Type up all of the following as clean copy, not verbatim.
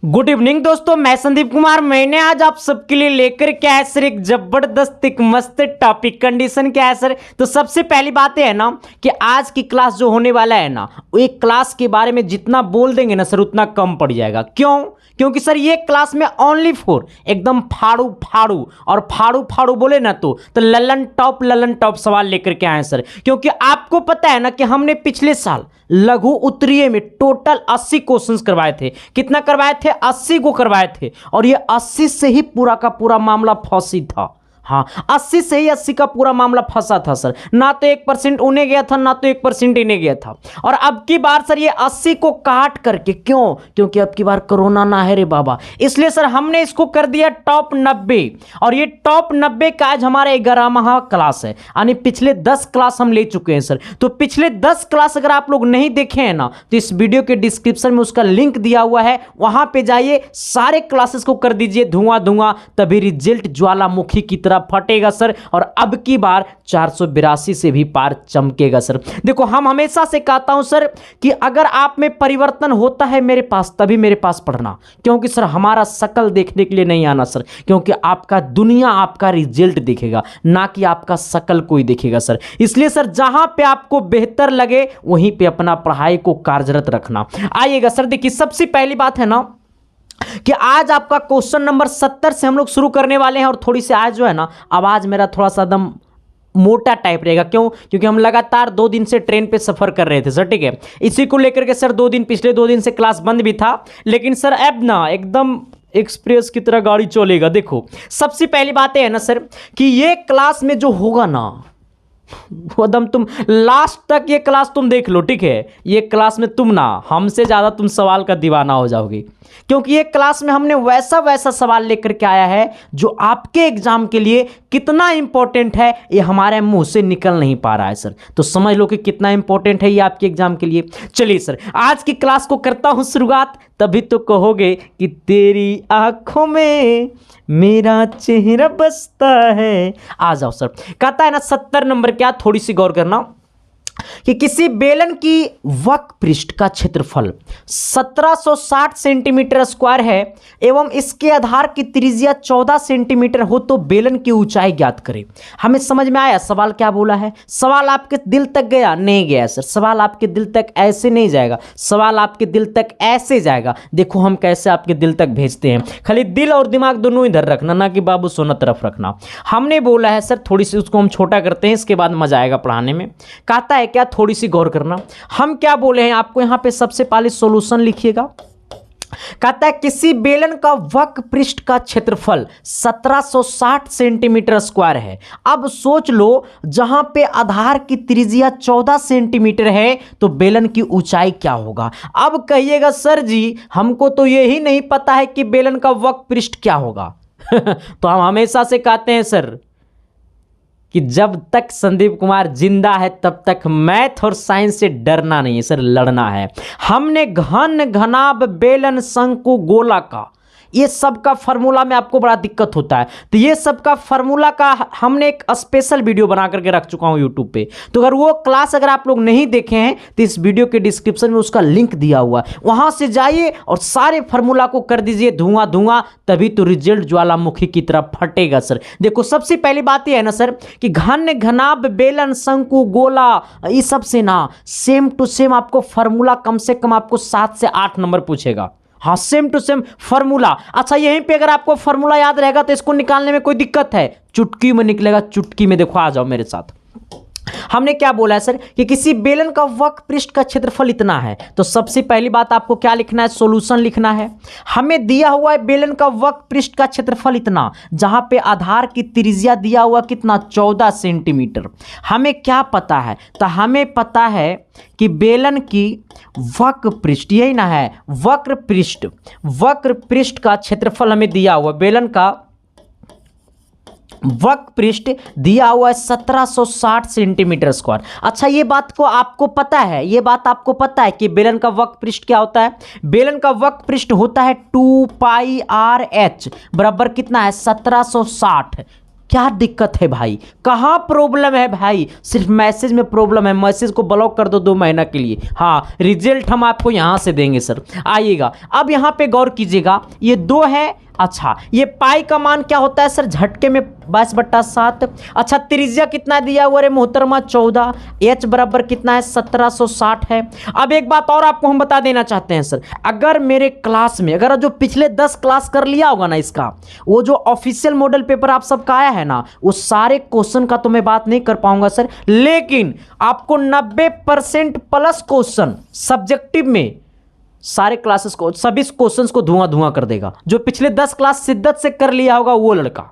Good evening दोस्तों, मैं संदीप कुमार। मैंने आज आप सबके लिए लेकर के आया सर एक जबरदस्त एक मस्त टॉपिक। कंडीशन क्या है सर? तो सबसे पहली बात है ना कि आज की क्लास जो होने वाला है ना, वो एक क्लास के बारे में जितना बोल देंगे ना सर उतना कम पड़ जाएगा। क्यों? क्योंकि सर ये क्लास में ओनली फॉर एकदम फाड़ू फाड़ू और फाड़ू फाड़ू बोले ना तो ललन टॉप सवाल लेकर के आए सर। क्योंकि आपको पता है ना कि हमने पिछले साल लघु उत्तरीय में टोटल 80 क्वेश्चंस करवाए थे। कितना करवाए थे? 80 को करवाए थे। और ये 80 से ही पूरा का पूरा मामला फंसी था। हाँ, 80 से ही 80 का पूरा मामला फंसा था सर। ना तो 1% उन्हें गया था, ना तो 1% इन्हें गया था। और अब की बार सर ये 80 को काट करके, क्यों? क्योंकि अब की बार कोरोना ना है रे बाबा, इसलिए सर हमने इसको कर दिया टॉप 90। और ये टॉप 90 का आज हमारा 11वां क्लास है, यानी पिछले 10 क्लास हम ले चुके हैं सर। तो पिछले 10 क्लास अगर आप लोग नहीं देखे हैं ना तो इस वीडियो के डिस्क्रिप्शन में उसका लिंक दिया हुआ है, वहां पे जाइए, सारे क्लासेस को कर दीजिए धुआं धुआं, तभी रिजल्ट ज्वालामुखी की तरह फटेगा सर। और अब की बार 482 से भी पार चमकेगा सर। देखो, हम हमेशा से कहता हूं सर कि अगर आप में परिवर्तन होता है मेरे पास, तभी मेरे पास पढ़ना। क्योंकि सर हमारा शकल देखने के लिए नहीं आना सर, क्योंकि आपका दुनिया आपका रिजल्ट देखेगा, ना कि आपका शकल कोई देखेगा सर। इसलिए सर जहां पे आपको बेहतर लगे वहीं पे अपना पढ़ाई को कार्यरत रखना। आइएगा सर, देखिए सबसे पहली बात है ना कि आज आपका क्वेश्चन नंबर 70 से हम लोग शुरू करने वाले हैं। और थोड़ी सी आज जो है ना आवाज मेरा थोड़ा सा एकदम मोटा टाइप रहेगा। क्यों? क्योंकि हम लगातार 2 दिन से ट्रेन पे सफर कर रहे थे सर, ठीक है। इसी को लेकर के सर पिछले 2 दिन से क्लास बंद भी था, लेकिन सर अब ना एकदम एक्सप्रेस की तरह गाड़ी चलेगा। देखो, सबसे पहली बात है ना सर कि ये क्लास में जो होगा ना एकदम तुम लास्ट तक ये क्लास तुम देख लो, ठीक है। ये क्लास में तुम ना हमसे ज्यादा तुम सवाल का दीवाना हो जाओगे, क्योंकि ये क्लास में हमने वैसा सवाल लेकर के आया है जो आपके एग्जाम के लिए कितना इंपॉर्टेंट है ये हमारे मुंह से निकल नहीं पा रहा है सर। तो समझ लो कि कितना इंपॉर्टेंट है ये आपके एग्जाम के लिए। चलिए सर, आज की क्लास को करता हूं शुरुआत, तभी तो कहोगे कि तेरी आंखों में मेरा चेहरा बसता है। आ जाओ सर, कहता है ना 70 नंबर, क्या थोड़ी सी गौर करना कि किसी बेलन की वक्र पृष्ठ का क्षेत्रफल 1760 सेंटीमीटर स्क्वायर है एवं इसके आधार की त्रिज्या 14 सेंटीमीटर हो तो बेलन की ऊंचाई ज्ञात करें। हमें समझ में आया सवाल क्या बोला है? सवाल आपके दिल तक गया? नहीं गया सर। सवाल आपके दिल तक ऐसे नहीं जाएगा, सवाल आपके दिल तक ऐसे जाएगा। देखो हम कैसे आपके दिल तक भेजते हैं, खाली दिल और दिमाग दोनों इधर रखना, ना कि बाबू सोना तरफ रखना। हमने बोला है सर थोड़ी सी उसको हम छोटा करते हैं, इसके बाद मजा आएगा पढ़ाने में। कहता है क्या, थोड़ी सी गौर करना। हम क्या बोले हैं आपको यहां पे? सबसे पहले सॉल्यूशन लिखिएगा। कहता है किसी बेलन का वक्र पृष्ठ का क्षेत्रफल 1760 सेंटीमीटर स्क्वायर है। अब सोच लो, जहां पे आधार की त्रिज्या 14 सेंटीमीटर है तो बेलन की ऊंचाई क्या होगा? अब कहिएगा सर जी हमको तो यही नहीं पता है कि बेलन का वक्र पृष्ठ क्या होगा। तो हम हमेशा से कहते हैं सर कि जब तक संदीप कुमार जिंदा है तब तक मैथ और साइंस से डरना नहीं है सर, लड़ना है। हमने घन घनाभ बेलन शंकु गोला का ये सब का फार्मूला में आपको बड़ा दिक्कत होता है, तो ये सब का फार्मूला का हमने एक स्पेशल वीडियो बना करके रख चुका हूं यूट्यूब पे। तो अगर वो क्लास अगर आप लोग नहीं देखे हैं तो इस वीडियो के डिस्क्रिप्शन में उसका लिंक दिया हुआ है, वहां से जाइए और सारे फार्मूला को कर दीजिए धुआं धुआं, तभी तो रिजल्ट ज्वालामुखी की तरफ फटेगा सर। देखो सबसे पहली बात यह है ना सर कि घन घनाभ बेलन शंकु गोला ये सब से ना सेम टू सेम आपको फार्मूला कम से कम आपको 7 से 8 नंबर पूछेगा। हाँ, सेम टू सेम फार्मूला। अच्छा, यहीं पे अगर आपको फार्मूला याद रहेगा तो इसको निकालने में कोई दिक्कत है? चुटकी में निकलेगा, चुटकी में। देखो आ जाओ मेरे साथ। हमने क्या बोला है सर कि किसी बेलन का वक्र पृष्ठ का क्षेत्रफल इतना है, तो सबसे पहली बात आपको क्या लिखना है? सॉल्यूशन लिखना है। हमें दिया हुआ है बेलन का वक्र पृष्ठ का क्षेत्रफल इतना, जहां पे आधार की त्रिज्या दिया हुआ कितना? 14 सेंटीमीटर। हमें क्या पता है? तो हमें पता है कि बेलन की वक्र पृष्ठ, यही ना है वक्र पृष्ठ का क्षेत्रफल हमें दिया हुआ, बेलन का वक्र पृष्ठ दिया हुआ है 1760 सेंटीमीटर स्क्वायर। अच्छा, ये बात को आपको पता है, ये बात आपको पता है कि बेलन का वक्र पृष्ठ क्या होता है? बेलन का वक्र पृष्ठ होता है 2 पाई आर एच बराबर कितना है? 1760। क्या दिक्कत है भाई, कहाँ प्रॉब्लम है भाई? सिर्फ मैसेज में प्रॉब्लम है, मैसेज को ब्लॉक कर दो 2 महीना के लिए। हाँ, रिजल्ट हम आपको यहाँ से देंगे सर, आइएगा। अब यहाँ पे गौर कीजिएगा, ये 2 है। अच्छा, ये पाई का मान क्या होता है सर? झटके में 22/7। अच्छा, त्रिज्या कितना दिया हुआ रे मोहतरमा? 14। एच बराबर कितना है? 1760 है। अब एक बात और आपको हम बता देना चाहते हैं सर, अगर मेरे क्लास में, अगर जो पिछले 10 क्लास कर लिया होगा ना इसका, वो जो ऑफिशियल मॉडल पेपर आप सबका आया है ना, वो सारे क्वेश्चन का तो मैं बात नहीं कर पाऊंगा सर, लेकिन आपको 90% प्लस क्वेश्चन सब्जेक्टिव में सारे क्लासेस को, सभी क्वेश्चंस को धुआं धुआं कर देगा। जो पिछले 10 क्लास शिद्दत से कर लिया होगा वो लड़का,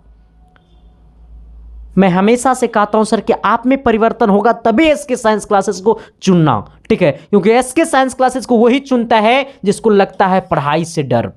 मैं हमेशा से कहता हूं सर कि आप में परिवर्तन होगा तभी एसके साइंस क्लासेस को चुनना, ठीक है? क्योंकि एसके साइंस क्लासेस को वही चुनता है जिसको लगता है पढ़ाई से डर।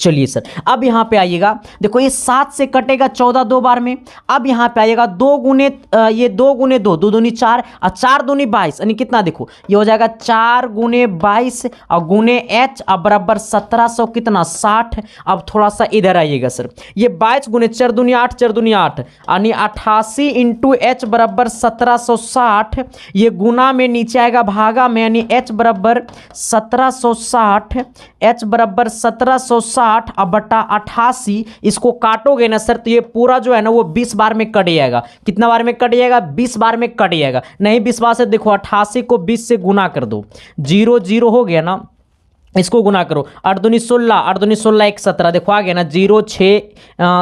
चलिए सर, अब यहां पे आइएगा, देखो ये 7 से कटेगा 14 2 बार में। अब यहां पे आइएगा 2 गुने ये 2 गुने 2, 2 दूनी 4 और 4 दूनी 22, यानी कितना? देखो ये हो जाएगा 4 गुने 22 और गुने एच अब बराबर 1700 कितना? 60। अब थोड़ा सा इधर आइएगा सर, ये 22 गुने 4 दूनी 8, 4 दूनी 8 यानी 88 इंटू एच बराबर 1760। ये गुना में नीचे आएगा भागा में, यानी एच बराबर 1760, एच बराबर 1760 अब बटा 88। इसको काटोगे ना सर तो ये पूरा जो है ना वो 20 बार में कट जाएगा। कितना बार में कट जाएगा? 20 बार में कट जाएगा। नहीं 20 बार से, देखो 88 को 20 से गुना कर दो, 0 0 हो गया ना, इसको गुना करो, 8 दूनी 16, 8 दूनी 16 1 17, देखो आ गया ना 0 6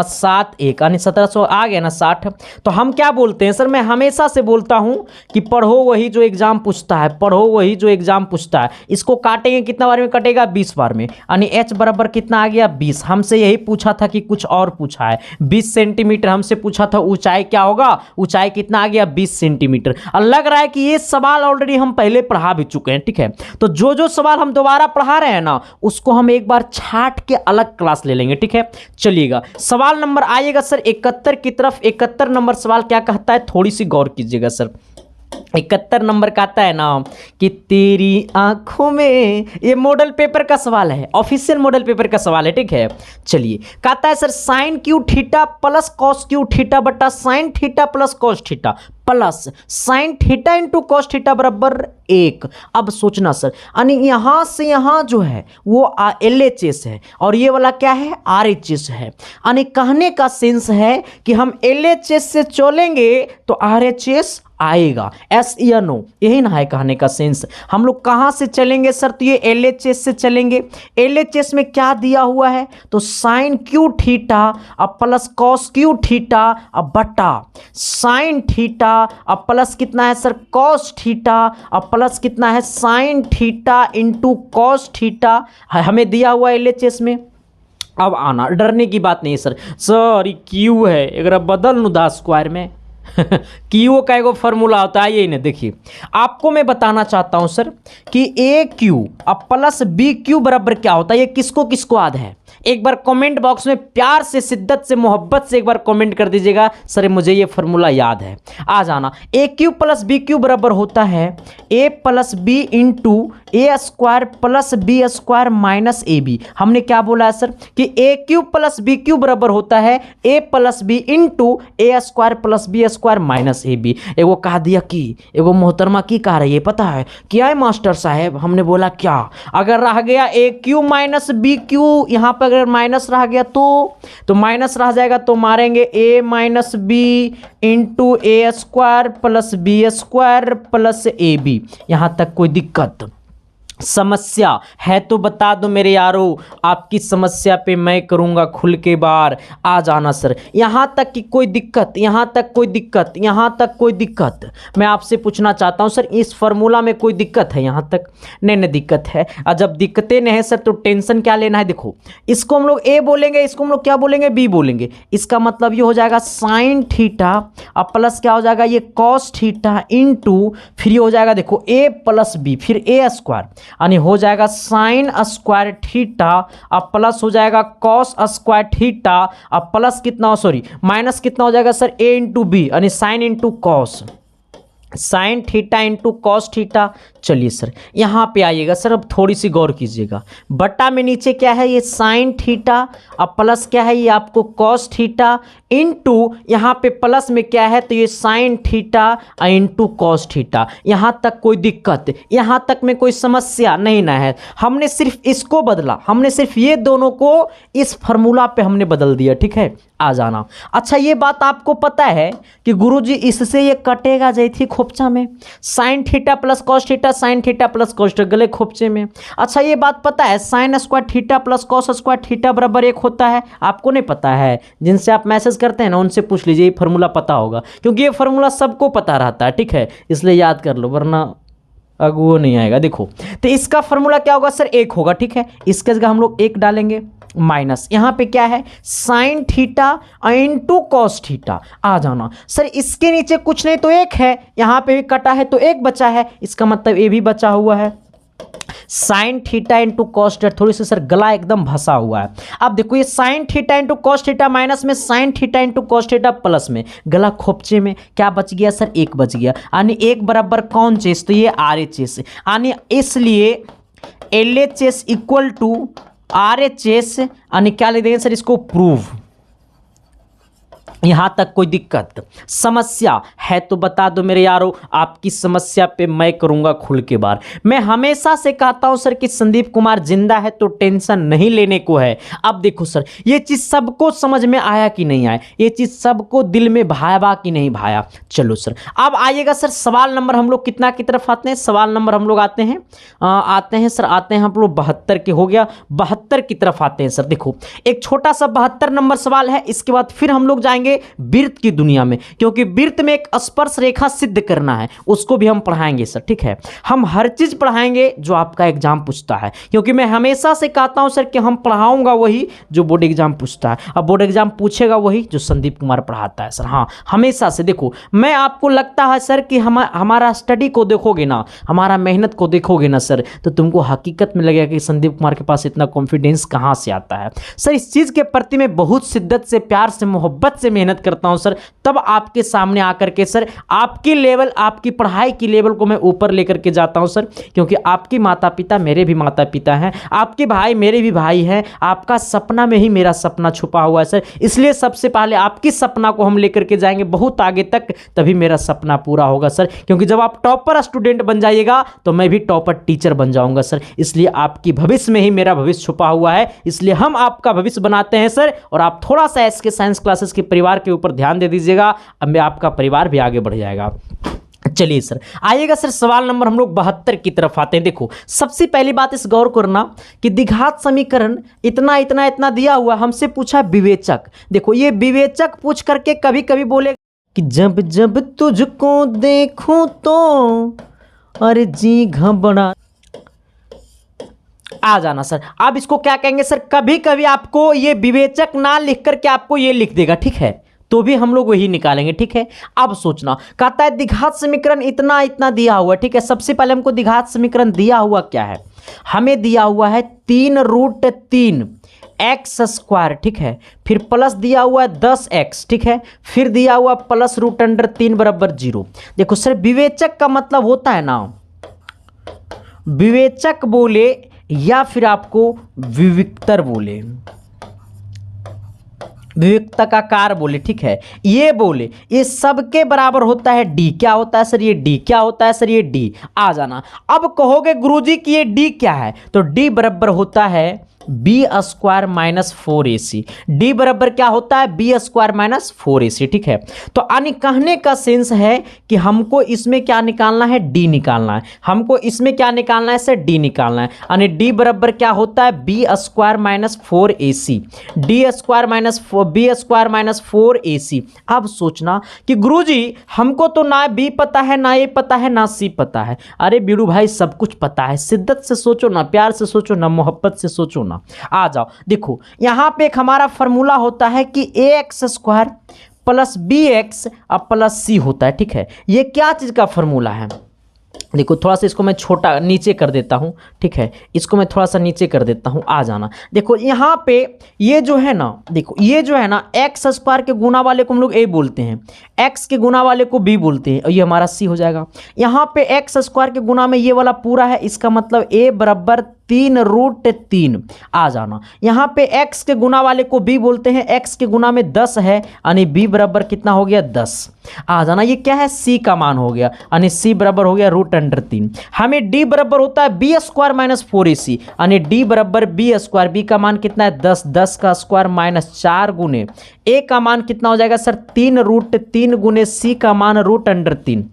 7 1 यानी 1700 आ गया ना 60। तो हम क्या बोलते हैं सर, मैं हमेशा से बोलता हूं कि पढ़ो वही जो एग्जाम पूछता है, पढ़ो वही जो एग्जाम पूछता है। इसको काटेंगे कितना बार में कटेगा? 20 बार में, यानी एच बराबर कितना आ गया? 20। हमसे यही पूछा था कि कुछ और पूछा है, 20 सेंटीमीटर हमसे पूछा था। ऊंचाई क्या होगा? ऊंचाई कितना आ गया? 20 सेंटीमीटर। और लग रहा है कि ये सवाल ऑलरेडी हम पहले पढ़ा भी चुके हैं, ठीक है? तो जो सवाल हम दोबारा पढ़ा है ना, उसको हम एक बार छाट के अलग क्लास ले लेंगे, ठीक है? चलिएगा, सवाल नंबर आइएगा सर 71 की तरफ। 71 नंबर सवाल क्या कहता है, थोड़ी सी गौर कीजिएगा सर। 71 नंबर का आता है ना कि तेरी आंखों में, ये मॉडल पेपर का सवाल है, ऑफिशियल मॉडल पेपर का सवाल है, ठीक है? चलिए, कहता है sir sine cube theta plus cos cube theta बटा sine theta plus cos theta plus sine theta into cos theta बराबर 1। अब सोचना सर, यानी यहां से यहां जो है वो LHS है और ये वाला क्या है? RHS है। यानी कहने का सेंस है कि हम LHS से चलेंगे तो RHS आएगा, एस या नो, यही ना है कहने का सेंस। हम लोग कहां से चलेंगे सर? तो ये LHS से चलेंगे। LHS में क्या दिया हुआ है? तो साइन क्यू थीटा अब प्लस कॉस क्यू थीटा अब बटा साइन थीटा अब प्लस कितना है सर? कॉस थीटा अब प्लस कितना है? Sine theta into cos theta हमें दिया हुआ है LHS में। अब आना, डरने की बात नहीं सर, सर ये क्यू है, अगर बदल लूँ 10 स्क्वायर में क्यू का एगो फॉर्मूला होता है, यही ना। देखिए, आपको मैं बताना चाहता हूं सर कि ए क्यू अब प्लस बी क्यू बराबर क्या होता है। ये किसको किसको याद है? एक बार कमेंट बॉक्स में प्यार से, शिद्दत से, मोहब्बत से एक बार कमेंट कर दीजिएगा, सर मुझे ये फॉर्मूला याद है। आ जाना, A cube plus B cube बराबर होता है A plus B into A square plus B square minus A B. हमने क्या बोला है सर कि A cube plus B cube बराबर होता है A plus B into A square plus B square minus A B. एगो कहा दिया कि एगो मोहतरमा की कह रही है, पता है क्या है मास्टर साहब? हमने बोला क्या? अगर रह गया ए क्यू माइनस बी क्यू, यहाँ पर अगर माइनस रह गया तो माइनस रह जाएगा, तो मारेंगे A minus B into A square plus B square plus A B. यहां तक कोई दिक्कत समस्या है तो बता दो मेरे यारो, आपकी समस्या पे मैं करूंगा खुल के बार। आ जाना सर, यहां तक की कोई दिक्कत, यहां तक कोई दिक्कत, यहां तक कोई दिक्कत? मैं आपसे पूछना चाहता हूं सर, इस फॉर्मूला में कोई दिक्कत है यहां तक? नहीं दिक्कत है। और जब दिक्कतें नहीं है सर तो टेंशन क्या लेना है? देखो, इसको हम लोग ए बोलेंगे, इसको हम लोग क्या बोलेंगे? बी बोलेंगे। इसका मतलब ये हो जाएगा साइन थीटा और प्लस क्या हो जाएगा? ये कॉस थीटा इंटू फिर ये हो जाएगा, देखो ए प्लस बी फिर ए स्क्वायर, यानी हो जाएगा साइन स्क्वायर थीटा अब प्लस हो जाएगा कॉस स्क्वायर थीटा अब प्लस कितना, सॉरी माइनस कितना हो जाएगा सर? ए इंटू बी, यानी sine into cos. Sign theta into cos theta. चलिए सर यहाँ पे आइएगा सर, अब थोड़ी सी गौर कीजिएगा। बट्टा में नीचे क्या है, ये साइन थीटा, अब प्लस क्या है, ये आपको कॉस थीटा, इंटू यहाँ पे प्लस में क्या है, तो ये sine theta into cos theta. यहाँ तक कोई दिक्कत, यहाँ तक में कोई समस्या नहीं ना है। हमने सिर्फ इसको बदला, हमने सिर्फ ये दोनों को इस फार्मूला पे हमने बदल दिया, ठीक है, आ जाना। अच्छा ये बात आपको पता है कि गुरुजी इससे ये कटेगा जैथी खोपचा में, sine theta plus cos theta, sign theta plus cos theta गले खोपचे में। अच्छा ये बात पता है sine square theta plus cos square theta बराबर 1 होता है, आपको नहीं पता है? जिनसे आप मैसेज करते हैं ना उनसे पूछ लीजिए, ये फार्मूला पता होगा, क्योंकि ये फार्मूला सबको पता रहता है, ठीक है, इसलिए याद कर लो वरना वो नहीं आएगा। देखो तो इसका फार्मूला क्या होगा सर, 1 होगा, ठीक है, इसके जगह हम लोग 1 डालेंगे, माइनस यहाँ पे क्या है, sine theta into cos theta. आ जाना सर, इसके नीचे कुछ नहीं तो 1 है, यहाँ पे भी कटा है तो 1 बचा है, इसका मतलब ये भी बचा हुआ है। Sine theta into cos theta, थोड़ी सी सर गला एकदम फंसा हुआ है। अब देखो ये sine theta into cos theta minus में, sine theta into cos theta plus में, गला खोपचे में क्या बच गया सर, 1 बच गया। यानी 1 बराबर कौन चीज, तो ये RHS, यानी इसलिए LHS इक्वल टू RHS, यानी क्या लिख देंगे सर इसको, प्रूव। यहां तक कोई दिक्कत समस्या है तो बता दो मेरे यारों, आपकी समस्या पे मैं करूंगा खुल के बार। मैं हमेशा से कहता हूं सर कि संदीप कुमार जिंदा है तो टेंशन नहीं लेने को है। अब देखो सर ये चीज सबको समझ में आया कि नहीं आया, ये चीज सबको दिल में भाया कि नहीं भाया। चलो सर अब आइएगा सर, सवाल नंबर हम लोग कितना की तरफ आते हैं, सवाल नंबर हम लोग आते हैं सर, आते हैं हम लोग 72 के, हो गया 72 की तरफ आते हैं सर। देखो एक छोटा सा 72 नंबर सवाल है, इसके बाद फिर हम लोग जाएंगे वृत्त की दुनिया में, क्योंकि वृत्त में एक स्पर्श रेखा सिद्ध करना है, उसको भी हम पढ़ाएंगे सर, ठीक है। हम हर चीज पढ़ाएंगे जो आपका एग्जाम पूछता है, क्योंकि मैं हमेशा से कहता हूं सर कि हम पढ़ाऊंगा वही जो बोर्ड एग्जाम पूछता है, अब बोर्ड एग्जाम पूछेगा वही जो संदीप कुमार पढ़ाता है सर। हाँ हमेशा से देखो, मैं आपको लगता है सर कि हमारा स्टडी को देखोगे ना, हमारा मेहनत को देखोगे ना सर, तो तुमको हकीकत में लगेगा कि संदीप कुमार के पास इतना कॉन्फिडेंस कहाँ से आता है। सर इस चीज के प्रति मैं बहुत शिद्दत से, प्यार से, मोहब्बत से मेहनत करता हूं सर, तब आपके सामने आकर के सर आपकी लेवल, आपकी पढ़ाई की लेवल को मैं ऊपर लेकर के जाता हूं सर, क्योंकि आपके माता पिता मेरे भी माता पिता हैं, आपके भाई मेरे भी भाई हैं, आपका सपना में ही मेरा सपना छुपा हुआ है सर, इसलिए सबसे पहले आपकी सपना को हम लेकर के जाएंगे बहुत आगे तक, तभी मेरा सपना पूरा होगा सर। क्योंकि जब आप टॉपर स्टूडेंट बन जाइएगा तो मैं भी टॉपर टीचर बन जाऊंगा सर, इसलिए आपकी भविष्य में ही मेरा भविष्य छुपा हुआ है, इसलिए हम आपका भविष्य बनाते हैं सर। और आप थोड़ा सा SK साइंस क्लासेस के परिवार के ऊपर ध्यान दे दीजिएगा, अब मैं आपका परिवार भी आगे बढ़ जाएगा। चलिए सर आइएगा सर, सवाल नंबर हम लोग 72 की तरफ आते हैं। देखो सबसे पहली बात इस गौर करना कि द्विघात समीकरण इतना इतना इतना दिया हुआ, हमसे पूछा विवेचक। देखो ये विवेचक पूछ करके कभी कभी बोले कि जब जब तुझको देखूं तो अरे जी घबरा आ जाना सर। अब इसको क्या कहेंगे सर, कभी कभी आपको ये विवेचक ना लिख करके आपको ये लिख देगा, ठीक है, तो भी हम लोग वही निकालेंगे, ठीक है। अब सोचना, कहता है द्विघात समीकरण इतना इतना दिया हुआ, ठीक है। सबसे पहले हमको द्विघात समीकरण दिया हुआ क्या है, हमें दिया हुआ है 3√3 एक्स स्क्वायर, ठीक है, फिर प्लस दिया हुआ है 10x, ठीक है, फिर दिया हुआ प्लस √3 बराबर 0। देखो सर विवेचक का मतलब होता है ना, विवेचक बोले या फिर आपको विविक्तर बोले, विविक्तकार बोले, ठीक है, ये बोले, ये सबके बराबर होता है D। क्या होता है सर ये D, क्या होता है सर ये D। आ जाना। अब कहोगे गुरुजी कि ये D क्या है, तो D बराबर होता है B² माइनस 4AC। D बराबर क्या होता है, B² माइनस 4AC, ठीक है। तो यानी कहने का सेंस है कि हमको इसमें क्या निकालना है, D निकालना है, हमको इसमें क्या निकालना है सर, D निकालना है। यानी D बराबर क्या होता है, B² minus 4AC, B² minus 4AC। अब सोचना कि गुरुजी हमको तो ना B पता है, ना A पता है, ना C पता है। अरे बीड़ू भाई सब कुछ पता है, शिद्दत से सोचो ना, प्यार से सोचो ना, मोहब्बत से सोचो ना। आ जाओ, देखो यहां पे एक हमारा फॉर्मूला होता है कि AX² plus BX plus C होता है, ठीक है। ये क्या चीज का फॉर्मूला है, देखो थोड़ा सा इसको मैं छोटा नीचे कर देता हूँ, ठीक है, इसको मैं थोड़ा सा नीचे कर देता हूँ, आ जाना। देखो यहाँ पे ये जो है ना, देखो ये जो है ना एक्स स्क्वायर के गुना वाले को हम लोग ए बोलते हैं, एक्स के गुना वाले को बी बोलते हैं, और ये हमारा सी हो जाएगा। यहाँ पे एक्स स्क्वायर के गुना में ये वाला पूरा है, इसका मतलब ए बराबर 3√3 आ जाना। यहाँ पे x के गुना वाले को b बोलते हैं, x के गुना में 10 है, यानी b बराबर कितना हो गया 10 आ जाना। ये क्या है, c का मान हो गया, यानी c बराबर हो गया √3। हमें d बराबर होता है b स्क्वायर माइनस 4ac, यानी d बराबर b स्क्वायर, b का मान कितना है 10, 10 का स्क्वायर माइनस 4 गुने a का मान कितना हो जाएगा सर 3√3 गुने c का मान √3।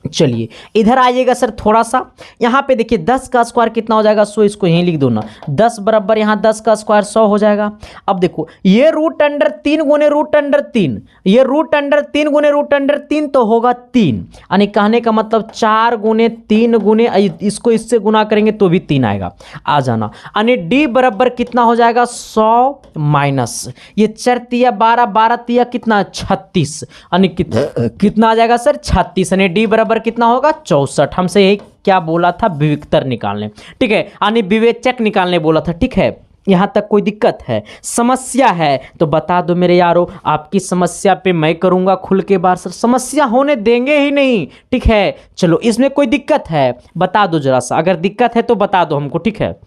चलिए इधर आइएगा सर थोड़ा सा, यहाँ पे देखिए 10 का स्क्वायर कितना हो जाएगा 100, इसको यहीं लिख दो ना, 10 बराबर यहाँ 10 का स्क्वायर 100 हो जाएगा। अब देखो ये √3 गुने √3, ये √3 गुने √3 तो होगा 3, यानी कहने का मतलब 4 गुने 3 गुने इसको इससे गुना करेंगे तो भी 3 आएगा, आ जाना। यानी डी बराबर कितना हो जाएगा 100 माइनस ये 4 तिया 12, 12 तिया कितना 36, यानी कितना आ जाएगा सर 36, यानी डी बराबर कितना होगा 64। हमसे यही क्या बोला था, विविक्तर निकालने, ठीक है, यानी विवेचक निकालने बोला था, ठीक है। यहां तक कोई दिक्कत है, समस्या है तो बता दो मेरे यारों, आपकी समस्या पे मैं करूंगा खुल के बात, सर समस्या होने देंगे ही नहीं, ठीक है। चलो इसमें कोई दिक्कत है बता दो जरा सा, अगर दिक्कत है तो बता दो हमको, ठीक है,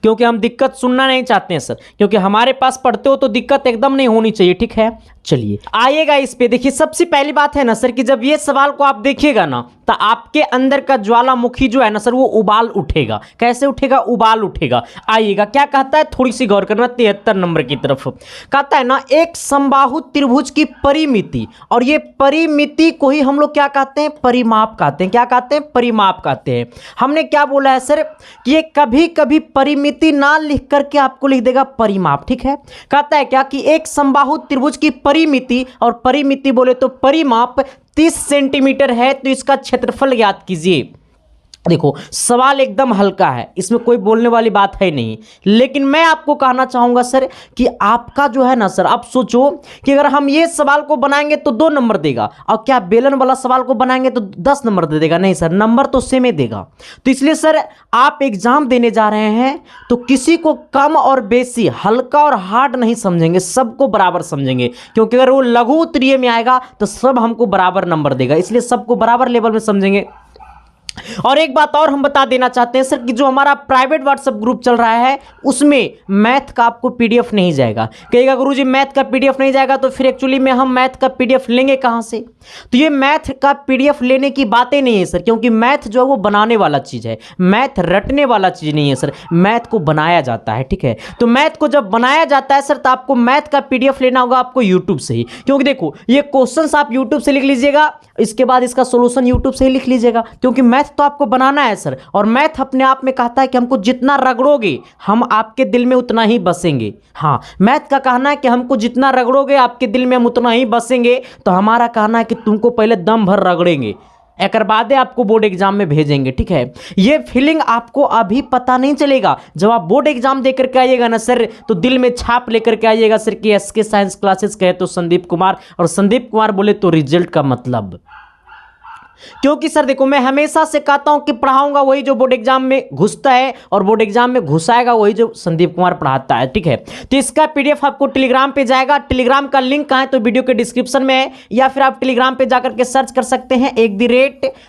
क्योंकि हम दिक्कत सुनना नहीं चाहते हैं सर, क्योंकि हमारे पास पढ़ते हो तो दिक्कत एकदम नहीं होनी चाहिए, ठीक है। चलिए आइएगा इस पे, देखिए सबसे पहली बात है ना सर कि जब ये सवाल को आप देखिएगा ना तो आपके अंदर का ज्वालामुखी जो है ना सर वो उबाल उठेगा। कैसे उठेगा, उबाल उठेगा। आइएगा क्या कहता है, थोड़ी सी गौर करना, 73 नंबर की तरफ कहता है ना, एक समबाहु त्रिभुज की परिमिति, और ये परिमिति को ही हम लोग क्या कहते हैं, परिमाप कहते हैं। क्या कहते हैं, परिमाप कहते हैं। हमने क्या बोला है सर कि ये कभी कभी परिमिति ना लिख करके आपको लिख देगा परिमाप, ठीक है। कहता है क्या कि एक समबाहु त्रिभुज की परिमिति, और परिमिति बोले तो परिमाप 30 सेंटीमीटर है, तो इसका क्षेत्रफल ज्ञात कीजिए। देखो सवाल एकदम हल्का है, इसमें कोई बोलने वाली बात है नहीं, लेकिन मैं आपको कहना चाहूंगा सर कि आपका जो है ना सर, आप सोचो कि अगर हम ये सवाल को बनाएंगे तो 2 नंबर देगा, और क्या बेलन वाला सवाल को बनाएंगे तो 10 नंबर दे देगा? नहीं सर, नंबर तो सेम ही देगा। तो इसलिए सर आप एग्जाम देने जा रहे हैं तो किसी को कम और बेसी, हल्का और हार्ड नहीं समझेंगे, सबको बराबर समझेंगे, क्योंकि अगर वो लघु उत्तरीय में आएगा तो सब हमको बराबर नंबर देगा, इसलिए सबको बराबर लेवल में समझेंगे। और एक बात और हम बता देना चाहते हैं सर कि जो हमारा प्राइवेट व्हाट्सएप ग्रुप चल रहा है उसमें मैथ का आपको पीडीएफ नहीं जाएगा। कहेगा गुरुजी मैथ का पीडीएफ नहीं जाएगा, तो फिर एक्चुअली में हम मैथ का पीडीएफ लेंगे कहां से? तो ये मैथ का पीडीएफ लेने की बातें नहीं है सर, क्योंकि मैथ जो है वो बनाने वाला चीज है, मैथ रटने वाला चीज नहीं है सर, मैथ को बनाया जाता है, ठीक है। तो मैथ को जब बनाया जाता है सर तो आपको मैथ का पीडीएफ लेना होगा आपको यूट्यूब से ही, क्योंकि देखो ये क्वेश्चंस आप यूट्यूब से लिख लीजिएगा, इसके बाद इसका सोल्यूशन यूट्यूब से ही लिख लीजिएगा, क्योंकि मैथ तो आपको बनाना है सर। और मैथ अपने आप में कहता है कि हमको जितना रगड़ोगे हम आपके दिल में उतना ही बसेंगे। हाँ, मैथ का कहना है कि हमको जितना रगड़ोगे आपके दिल में हम उतना ही बसेंगे, तो हमारा कहना है कि तुमको पहले दम भर रगड़ेंगे, एक बाद आपको बोर्ड एग्जाम में भेजेंगे, ठीक है। ये फीलिंग आपको अभी पता नहीं चलेगा, जब आप बोर्ड एग्जाम देकर के आइएगा ना सर तो दिल में छाप लेकर के आइएगा सर कि एसके साइंस क्लासेस कहे तो संदीप कुमार, और संदीप कुमार बोले तो रिजल्ट का मतलब। क्योंकि सर देखो मैं हमेशा से कहता हूं कि पढ़ाऊंगा वही जो बोर्ड एग्जाम में घुसता है, और बोर्ड एग्जाम में घुसाएगा वही जो संदीप कुमार पढ़ाता है, ठीक है। तो इसका पीडीएफ आपको टेलीग्राम पे जाएगा, टेलीग्राम का लिंक कहां है तो वीडियो के डिस्क्रिप्शन में है, या फिर आप टेलीग्राम पे जाकर के सर्च कर सकते हैं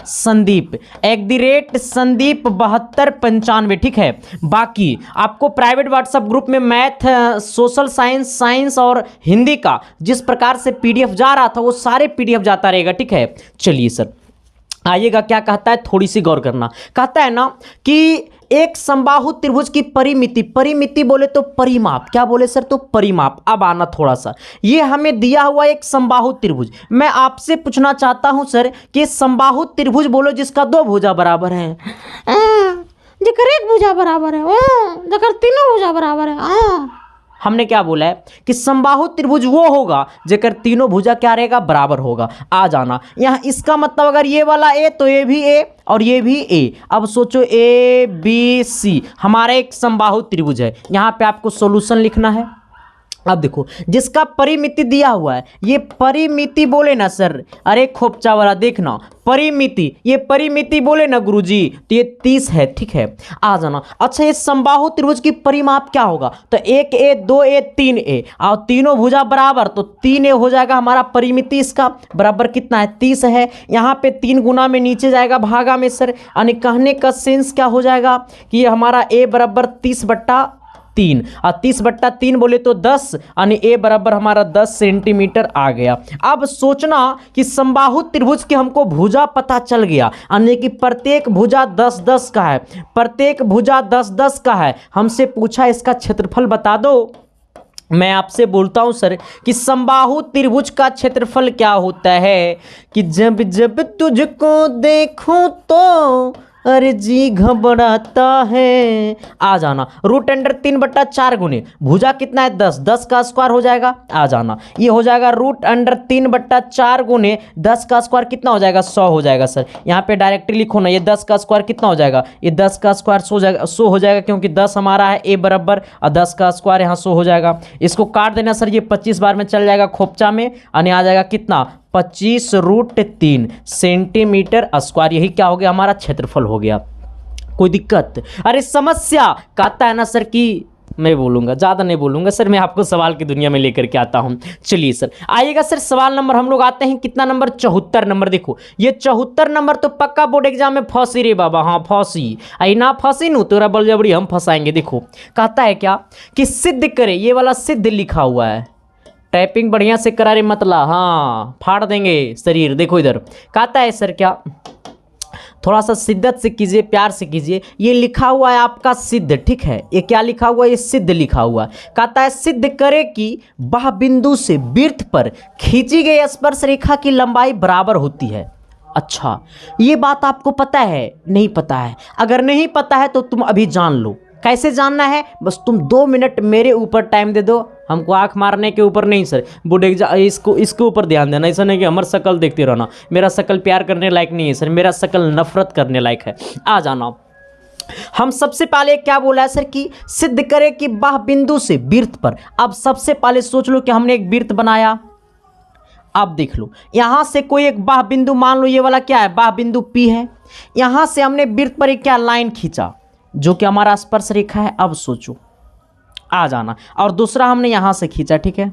@संदीप 7295, ठीक है। बाकी आपको प्राइवेट व्हाट्सएप ग्रुप में मैथ, सोशल साइंस, साइंस और हिंदी का जिस प्रकार से पीडीएफ जा रहा था वो सारे पीडीएफ जाता रहेगा, ठीक है। चलिए सर आइएगा क्या कहता है, थोड़ी सी गौर करना। कहता है ना कि एक समबाहु त्रिभुज की परिमिति, परिमिति बोले तो परिमाप, क्या बोले सर तो परिमाप। अब आना थोड़ा सा, ये हमें दिया हुआ एक समबाहु त्रिभुज, मैं आपसे पूछना चाहता हूं सर कि समबाहु त्रिभुज बोलो जिसका 2 भुजा बराबर है, जेकर 1 भुजा बराबर है, जेकर 3 भुजा बराबर है। हमने क्या बोला है कि समबाहु त्रिभुज वो होगा जेकर 3 भुजा क्या रहेगा, बराबर होगा। आ जाना यहाँ, इसका मतलब अगर ये वाला ए तो ये भी ए और ये भी ए। अब सोचो ABC हमारा एक समबाहु त्रिभुज है, यहाँ पे आपको सॉल्यूशन लिखना है। अब देखो जिसका परिमिति दिया हुआ है, ये परिमिति बोले ना सर, अरे खोपचा वाला देखना, परिमिति, ये परिमिति बोले ना गुरुजी, तो ये 30 है, ठीक है, आ जाना। अच्छा ये समबाहु त्रिभुज की परिमाप क्या होगा, तो 1a 2a 3a, और तीनों भुजा बराबर, तो 3a हो जाएगा हमारा परिमिति, इसका बराबर कितना है 30 है। यहाँ पे 3 गुना में नीचे जाएगा भागा में सर, यानी कहने का सेंस क्या हो जाएगा कि ये हमारा a बराबर 30/3, और 30/3 बोले तो 10, यानी a बराबर हमारा 10 सेंटीमीटर आ गया। अब सोचना कि समबाहु त्रिभुज की हमको भुजा पता चल गया, यानी कि प्रत्येक भुजा 10-10 का है, प्रत्येक भुजा 10-10 का है। हमसे पूछा इसका क्षेत्रफल बता दो। मैं आपसे बोलता हूं सर कि समबाहु त्रिभुज का क्षेत्रफल क्या होता है कि जब जब तुझको देखूं तो अरे जी घबराता है, आ जाना। √3/4 गुने भुजा कितना है 10, 10 का स्क्वायर हो जाएगा, आ जाना। ये हो जाएगा √3/4 गुने 10 का स्क्वायर कितना हो जाएगा 100 हो जाएगा सर। यहाँ पे डायरेक्टली लिखो ना, ये 10 का स्क्वायर कितना हो जाएगा, ये 10 का स्क्वायर 100 हो जाएगा, क्योंकि 10 हमारा है a बराबर, और 10 का स्क्वायर यहाँ 100 हो जाएगा। इसको काट देना सर, ये 25 बार में चल जाएगा खोपचा में, यानी आ जाएगा कितना 25√3 सेंटीमीटर स्क्वायर। यही क्या हो गया हमारा क्षेत्रफल हो गया। कोई दिक्कत? अरे समस्या कहता है ना सर कि मैं बोलूंगा, ज़्यादा नहीं बोलूंगा सर, मैं आपको सवाल की दुनिया में लेकर के आता हूं। चलिए सर आइएगा सर, सवाल नंबर हम लोग आते हैं कितना नंबर 74 नंबर। देखो ये 74 नंबर तो पक्का बोर्ड एग्जाम में फंसी रे बाबा, हाँ फंसी, आई ना फंसी नू तोरा बल जबड़ी हम फंसाएंगे। देखो कहता है क्या कि सिद्ध करे, ये वाला सिद्ध लिखा हुआ है, टाइपिंग बढ़िया से करा रे मतलब, हाँ फाड़ देंगे शरीर। देखो इधर कहता है सर क्या, थोड़ा सा शिद्दत से कीजिए, प्यार से कीजिए। ये लिखा हुआ है आपका सिद्ध, ठीक है, ये क्या लिखा हुआ है, ये सिद्ध लिखा हुआ है। कहता है सिद्ध करे कि बाह बिंदु से वृत्त पर खींची गई स्पर्श रेखा की लंबाई बराबर होती है। अच्छा ये बात आपको पता है? नहीं पता है? अगर नहीं पता है तो तुम अभी जान लो। कैसे जानना है, बस तुम 2 मिनट मेरे ऊपर टाइम दे दो, हमको आंख मारने के ऊपर नहीं सर, बोर्ड एग्जाम इसके ऊपर ध्यान देना। ऐसा नहीं कि हमारा शकल देखते रहना, मेरा शकल प्यार करने लायक नहीं है सर, मेरा शकल नफरत करने लायक है। आ जाना। हम सबसे पहले क्या बोला है सर कि सिद्ध करे कि बाह बिंदु से वृत्त पर। अब सबसे पहले सोच लो कि हमने एक वृत्त बनाया, अब देख लो यहां से कोई एक बाह बिंदु, मान लो ये वाला क्या है बाह बिंदु P है, यहां से हमने वृत्त पर एक क्या लाइन खींचा जो कि हमारा स्पर्श रेखा है। अब सोचो, आ जाना। और दूसरा हमने यहां से खींचा, ठीक है,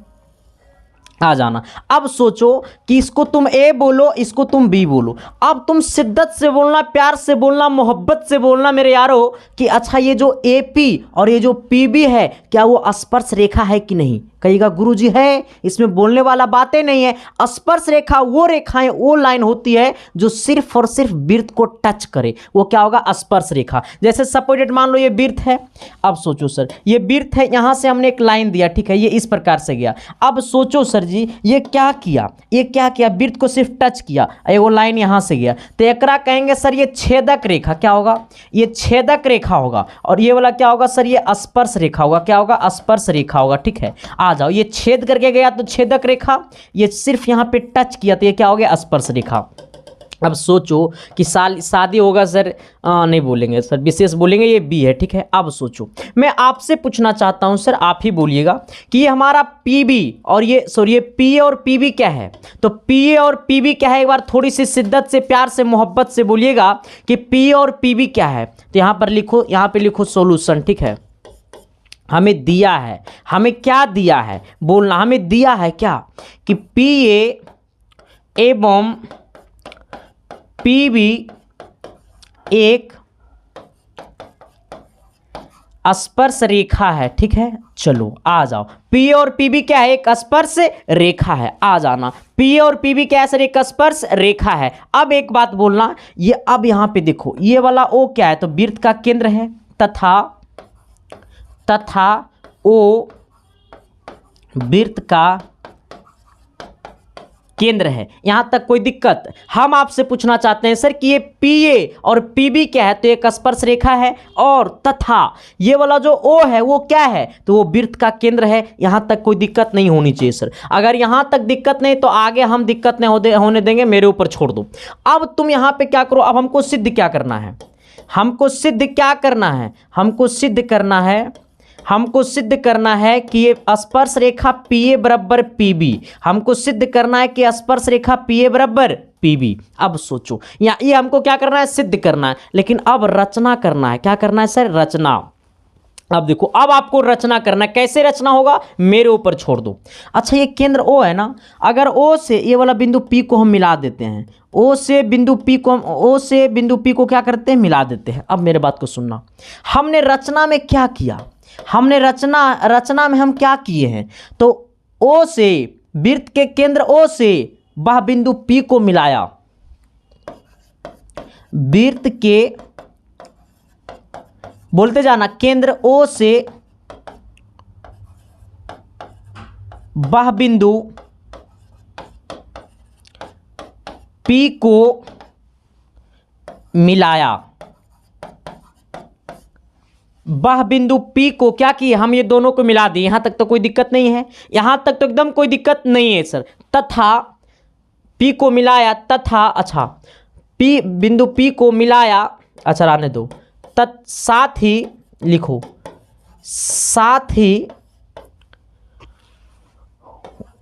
आ जाना। अब सोचो कि इसको तुम A बोलो, इसको तुम B बोलो। अब तुम शिद्दत से बोलना, प्यार से बोलना, मोहब्बत से बोलना मेरे यारो कि अच्छा ये जो AP और ये जो PB है क्या वो स्पर्श रेखा है कि नहीं। कहिएगा गुरुजी है, इसमें बोलने वाला बातें नहीं है। स्पर्श रेखा वो रेखाएं, वो लाइन होती है जो सिर्फ और सिर्फ वृत्त को टच करे, वो क्या होगा स्पर्श रेखा। जैसे सपोजेड मान लो ये वृत्त है, अब सोचो सर ये वृत्त है, यहां से हमने एक लाइन दिया, ठीक है, ये इस प्रकार से गया। अब सोचो सर जी ये क्या किया, ये क्या किया, वृत्त को सिर्फ टच किया, वो लाइन यहां से गया, तो एकरा कहेंगे सर ये छेदक रेखा। क्या होगा, ये छेदक रेखा होगा। और ये वाला क्या होगा सर, ये स्पर्श रेखा होगा। क्या होगा, स्पर्श रेखा होगा, ठीक है। आ जाओ, ये छेद करके गया तो छेदक रेखा, ये सिर्फ यहां पे टच किया तो ये क्या हो गया स्पर्श रेखा। अब सोचो कि शादी होगा सर, नहीं बोलेंगे सर, विशेष बोलेंगे, ये बी है, ठीक है। अब सोचो मैं आपसे पूछना चाहता हूं सर, आप ही बोलिएगा कि ये हमारा पीबी और ये सॉरी ये पी और पीबी क्या है, तो पी और पीबी क्या है, एक बार थोड़ी सी शिद्दत से, प्यार से, मोहब्बत से बोलिएगा कि पी और पीबी क्या है। तो यहां पर लिखो, यहां पे लिखो सॉल्यूशन, ठीक है। हमें दिया है, हमें क्या दिया है बोलना, हमें दिया है क्या कि पी ए एवं पीबी एक स्पर्श रेखा है, ठीक है। चलो आ जाओ, पी और पीबी क्या है, एक स्पर्श रेखा है। आ जाना, पी और पीबी क्या है सर, एक स्पर्श रेखा है। अब एक बात बोलना, ये अब यहां पे देखो ये वाला ओ क्या है, तो वृत्त का केंद्र है, तथा ओ वृत्त का केंद्र है। यहां तक कोई दिक्कत? हम आपसे पूछना चाहते हैं सर कि ये पीए और पीबी क्या है, तो एक स्पर्श रेखा है, और तथा ये वाला जो ओ है वो क्या है, तो वो वृत्त का केंद्र है। यहां तक कोई दिक्कत नहीं होनी चाहिए सर। अगर यहां तक दिक्कत नहीं तो आगे हम दिक्कत नहीं होने देंगे, मेरे ऊपर छोड़ दो। अब तुम यहां पे क्या करो, अब हमको सिद्ध क्या करना है, हमको सिद्ध क्या करना है, हमको सिद्ध करना है, हमको सिद्ध करना है कि ये स्पर्श रेखा PA बराबर PB, हमको सिद्ध करना है कि स्पर्श रेखा PA बराबर PB। अब सोचो ये हमको क्या करना है, सिद्ध करना है, लेकिन अब रचना करना है। क्या करना है सर, रचना। अब देखो, अब आपको रचना करना है। कैसे रचना होगा, मेरे ऊपर छोड़ दो। अच्छा, ये केंद्र O है ना, अगर O से ये वाला बिंदु P को हम मिला देते हैं, O से बिंदु P को क्या करते हैं, मिला देते हैं। अब मेरे बात को सुनना, हमने रचना में क्या किया, हमने रचना में हम क्या किए हैं, तो O से, वृत्त के केंद्र O से वह बिंदु P को मिलाया, वृत्त के, बोलते जाना, केंद्र O से वह बिंदु P को मिलाया, वह बिंदु P को क्या किए, हम ये दोनों को मिला दिए। यहां तक तो कोई दिक्कत नहीं है, यहां तक तो एकदम कोई दिक्कत नहीं है सर। तथा P को मिलाया, तथा, अच्छा, बिंदु P को मिलाया, अच्छा रहने दो, साथ ही लिखो, साथ ही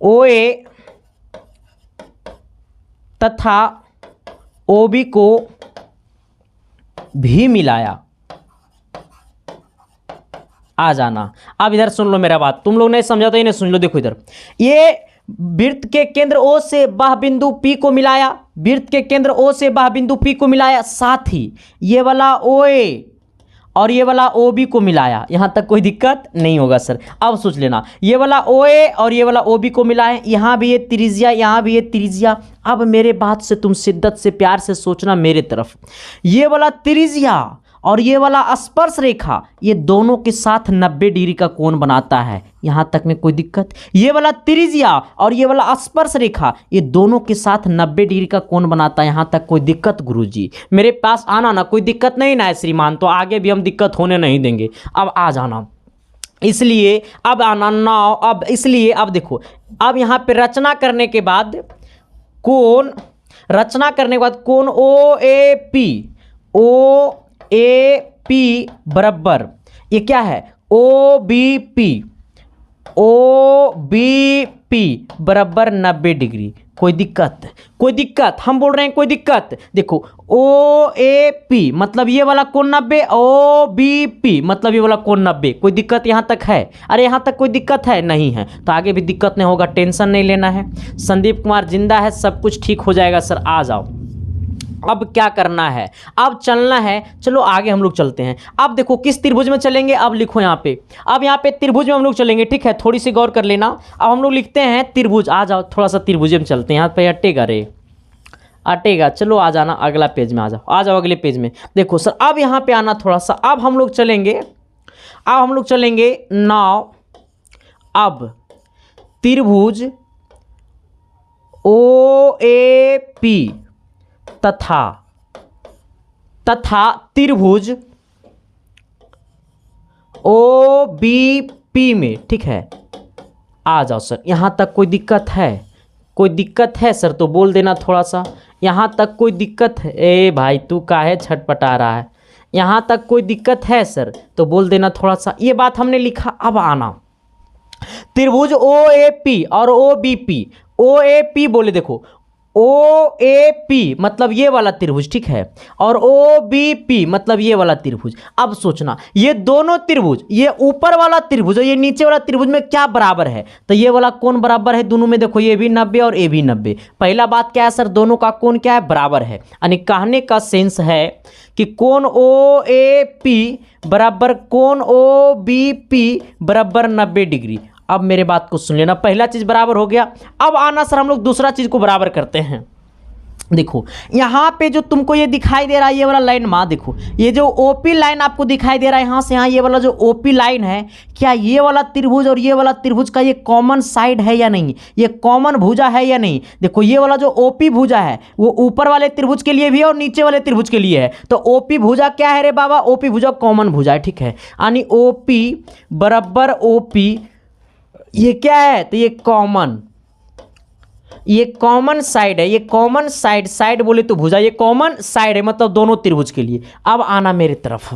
OA तथा OB को भी मिलाया। आ जाना, अब इधर सुन लो मेरा बात, तुम लोग नहीं समझा तो इन्हें सुन लो। देखो इधर, ये वृत्त के केंद्र O से वह बिंदु P को मिलाया, वृत्त के केंद्र O से वह बिंदु P को मिलाया, साथ ही ये वाला OA और ये वाला OB को मिलाया। यहां तक कोई दिक्कत नहीं होगा सर। अब सोच लेना, ये वाला OA और ये वाला OB को मिलाए, यहां भी ये त्रिज्या, यहां भी ये त्रिज्या। अब मेरे बात से तुम शिद्दत से, प्यार से सोचना मेरे तरफ, ये वाला त्रिज्या और ये वाला स्पर्श रेखा, ये दोनों के साथ 90 डिग्री का कोण बनाता है। यहां तक में कोई दिक्कत, ये वाला त्रिज्या और ये वाला स्पर्श रेखा, ये दोनों के साथ 90 डिग्री का कोण बनाता है। यहां तक कोई दिक्कत गुरुजी, मेरे पास आना ना, कोई दिक्कत नहीं ना है श्रीमान, तो आगे भी हम दिक्कत होने नहीं देंगे। अब आ जाना, इसलिए अब आना ना, अब इसलिए अब देखो, अब यहां पे रचना करने के बाद कोण, रचना करने के बाद कोण OAP बराबर, ये क्या है, OBP बराबर 90 डिग्री। कोई दिक्कत, कोई दिक्कत, हम बोल रहे हैं कोई दिक्कत। देखो, OAP मतलब ये वाला कोण 90, OBP मतलब ये वाला कोण 90। कोई दिक्कत यहाँ तक है? अरे यहाँ तक कोई दिक्कत है? नहीं है, तो आगे भी दिक्कत नहीं होगा, टेंशन नहीं लेना है। संदीप कुमार जिंदा है, सब कुछ ठीक हो जाएगा सर। आ जाओ, अब क्या करना है, अब चलना है। चलो आगे हम लोग चलते हैं। अब देखो किस त्रिभुज में चलेंगे, अब लिखो यहाँ पे, अब यहाँ पे त्रिभुज में हम लोग चलेंगे, ठीक है, थोड़ी सी गौर कर लेना। अब हम लोग लिखते हैं त्रिभुज। आ जाओ, थोड़ा सा त्रिभुज में चलते हैं। यहाँ पे अटेगा रे, अटेगा, चलो आ जाना अगला पेज में, आ जाओ, आ जाओ अगले पेज में। देखो सर, अब यहाँ पे आना थोड़ा सा, अब हम लोग चलेंगे, अब हम लोग चलेंगे नाव। अब त्रिभुज OAP तथा त्रिभुज OBP में, ठीक है। आ जाओ सर, यहाँ तक कोई दिक्कत है? कोई दिक्कत है सर तो बोल देना थोड़ा सा। यहाँ तक कोई दिक्कत है? ए भाई तू काहे छटपटा रहा है? यहाँ तक कोई दिक्कत है सर तो बोल देना थोड़ा सा। ये बात हमने लिखा। अब आना, त्रिभुज OAP और OBP, OAP बोले, देखो OAP मतलब ये वाला त्रिभुज, ठीक है, और OBP मतलब ये वाला त्रिभुज। अब सोचना, ये दोनों त्रिभुज, ये ऊपर वाला त्रिभुज और ये नीचे वाला त्रिभुज में क्या बराबर है? तो ये वाला कोण बराबर है दोनों में। देखो, ये भी 90 और ये भी 90। पहला बात क्या है सर, दोनों का कोण क्या है, बराबर है। यानी कहने का सेंस है कि कोण OAP बराबर कोण OBP बराबर 90 डिग्री। अब मेरे बात को सुन लेना, पहला चीज बराबर हो गया। अब आना सर, हम लोग दूसरा चीज को बराबर करते हैं। देखो यहाँ पे जो तुमको ये दिखाई दे रहा है, ये वाला लाइन माँ, देखो ये जो OP लाइन आपको दिखाई दे रहा है यहाँ से यहाँ, ये वाला जो OP लाइन है, क्या ये वाला त्रिभुज और ये वाला त्रिभुज का ये कॉमन साइड है या नहीं, ये कॉमन भुजा है या नहीं? देखो ये वाला जो OP भुजा है वो ऊपर वाले त्रिभुज के लिए भी है और नीचे वाले त्रिभुज के लिए है। तो OP भुजा क्या है रे बाबा? OP भुजा कॉमन भुजा है, ठीक है। यानी OP बराबर OP, ये क्या है? तो ये कॉमन साइड है। ये कॉमन साइड, साइड बोले तो भुजा, ये कॉमन साइड है मतलब दोनों त्रिभुज के लिए। अब आना मेरे तरफ,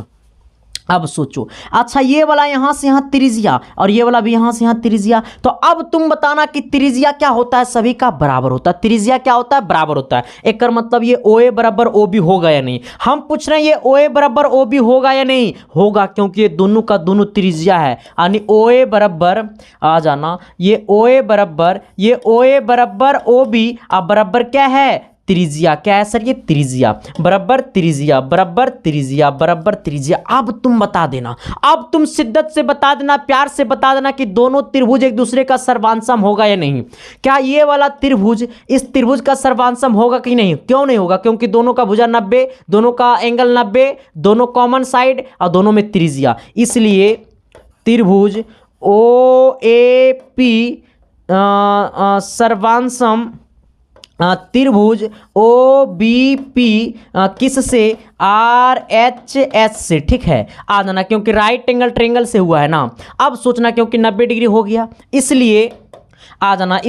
अब सोचो, अच्छा ये वाला यहाँ से यहाँ त्रिज्या और ये वाला भी यहाँ से यहाँ त्रिज्या, तो अब तुम बताना कि त्रिज्या क्या होता है, सभी का बराबर होता है। त्रिज्या क्या होता है, बराबर होता है। एक कर मतलब ये OA बराबर OB होगा या नहीं। हम पूछ रहे हैं ये OA बराबर OB होगा या नहीं, होगा, क्योंकि ये दोनों का दोनों त्रिज्या है। यानी OA बराबर, आ जाना, ये OA बराबर OB, अब बराबर क्या है, त्रिज्या। क्या है सर, ये त्रिज्या बराबर त्रिज्या बराबर त्रिज्या बराबर त्रिज्या। अब तुम बता देना, अब तुम शिद्दत से बता देना, प्यार से बता देना कि दोनों त्रिभुज एक दूसरे का सर्वांशम होगा या नहीं। क्या ये वाला त्रिभुज इस त्रिभुज का सर्वांशम होगा कि नहीं? क्यों नहीं होगा? क्योंकि दोनों का भुजा 90, दोनों का एंगल 90, दोनों कॉमन साइड और दोनों में त्रिज्या, इसलिए त्रिभुज OAP सर्वांशम त्रिभुज OBP किस से, RHS से, ठीक है, आ जाना, क्योंकि राइट एंगल ट्रायंगल से हुआ है ना। अब सोचना, क्योंकि 90 डिग्री हो गया, इसलिए आ जाना,